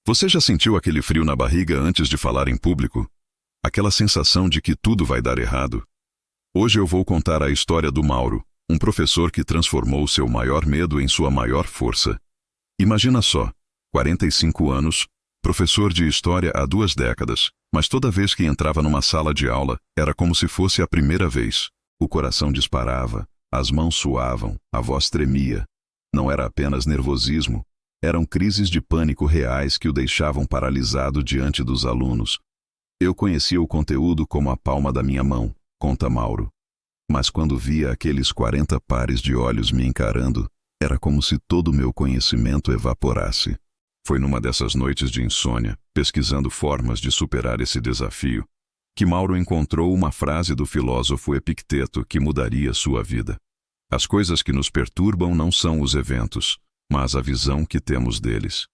Você já sentiu aquele frio na barriga antes de falar em público? Aquela sensação de que tudo vai dar errado? Hoje eu vou contar a história do Mauro, um professor que transformou seu maior medo em sua maior força. Imagina só, 45 anos, professor de história há 2 décadas, mas toda vez que entrava numa sala de aula, era como se fosse a primeira vez. O coração disparava, as mãos suavam, a voz tremia. Não era apenas nervosismo, eram crises de pânico reais que o deixavam paralisado diante dos alunos. Eu conhecia o conteúdo como a palma da minha mão, conta Mauro. Mas quando via aqueles 40 pares de olhos me encarando, era como se todo o meu conhecimento evaporasse. Foi numa dessas noites de insônia, pesquisando formas de superar esse desafio, que Mauro encontrou uma frase do filósofo Epicteto que mudaria sua vida. As coisas que nos perturbam não são os eventos, mas a visão que temos deles.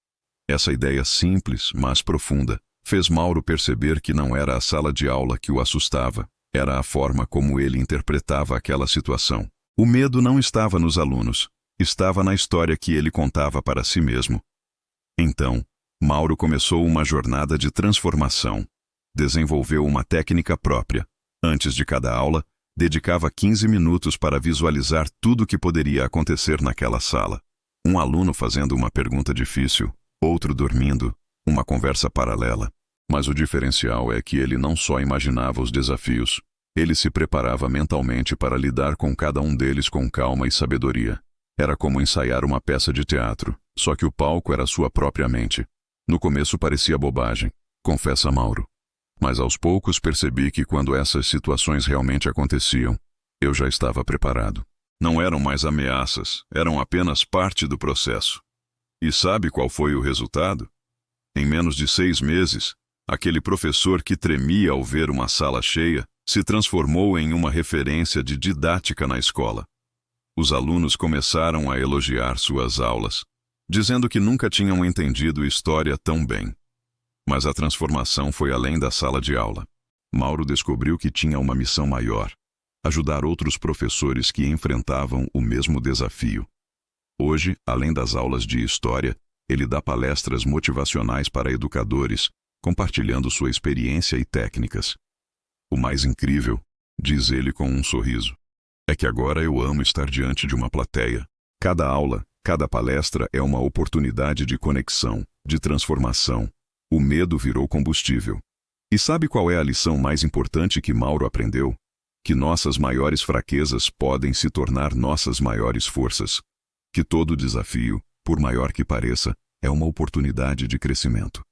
Essa ideia simples, mas profunda, fez Mauro perceber que não era a sala de aula que o assustava, era a forma como ele interpretava aquela situação. O medo não estava nos alunos, estava na história que ele contava para si mesmo. Então, Mauro começou uma jornada de transformação. Desenvolveu uma técnica própria. Antes de cada aula, dedicava 15 minutos para visualizar tudo o que poderia acontecer naquela sala. Um aluno fazendo uma pergunta difícil, outro dormindo, uma conversa paralela. Mas o diferencial é que ele não só imaginava os desafios, ele se preparava mentalmente para lidar com cada um deles com calma e sabedoria. Era como ensaiar uma peça de teatro, só que o palco era sua própria mente. No começo parecia bobagem, confessa Mauro. Mas aos poucos percebi que quando essas situações realmente aconteciam, eu já estava preparado. Não eram mais ameaças, eram apenas parte do processo. E sabe qual foi o resultado? Em menos de 6 meses, aquele professor que tremia ao ver uma sala cheia se transformou em uma referência de didática na escola. Os alunos começaram a elogiar suas aulas, dizendo que nunca tinham entendido história tão bem. Mas a transformação foi além da sala de aula. Mauro descobriu que tinha uma missão maior: ajudar outros professores que enfrentavam o mesmo desafio. Hoje, além das aulas de história, ele dá palestras motivacionais para educadores, compartilhando sua experiência e técnicas. O mais incrível, diz ele com um sorriso, é que agora eu amo estar diante de uma plateia. Cada aula, cada palestra é uma oportunidade de conexão, de transformação. O medo virou combustível. E sabe qual é a lição mais importante que Mauro aprendeu? Que nossas maiores fraquezas podem se tornar nossas maiores forças. Que todo desafio, por maior que pareça, é uma oportunidade de crescimento.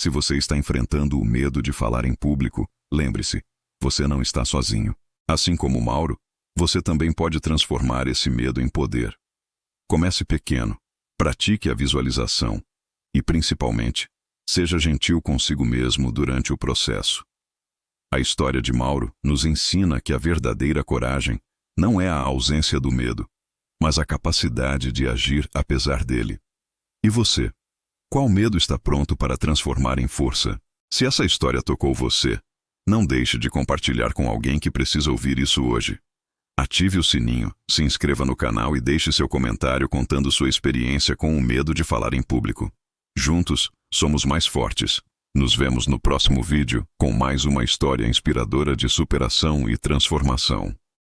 Se você está enfrentando o medo de falar em público, lembre-se, você não está sozinho. Assim como Mauro, você também pode transformar esse medo em poder. Comece pequeno, pratique a visualização e, principalmente, seja gentil consigo mesmo durante o processo. A história de Mauro nos ensina que a verdadeira coragem não é a ausência do medo, mas a capacidade de agir apesar dele. E você? Qual medo está pronto para transformar em força? Se essa história tocou você, não deixe de compartilhar com alguém que precisa ouvir isso hoje. Ative o sininho, se inscreva no canal e deixe seu comentário contando sua experiência com o medo de falar em público. Juntos, somos mais fortes. Nos vemos no próximo vídeo com mais uma história inspiradora de superação e transformação.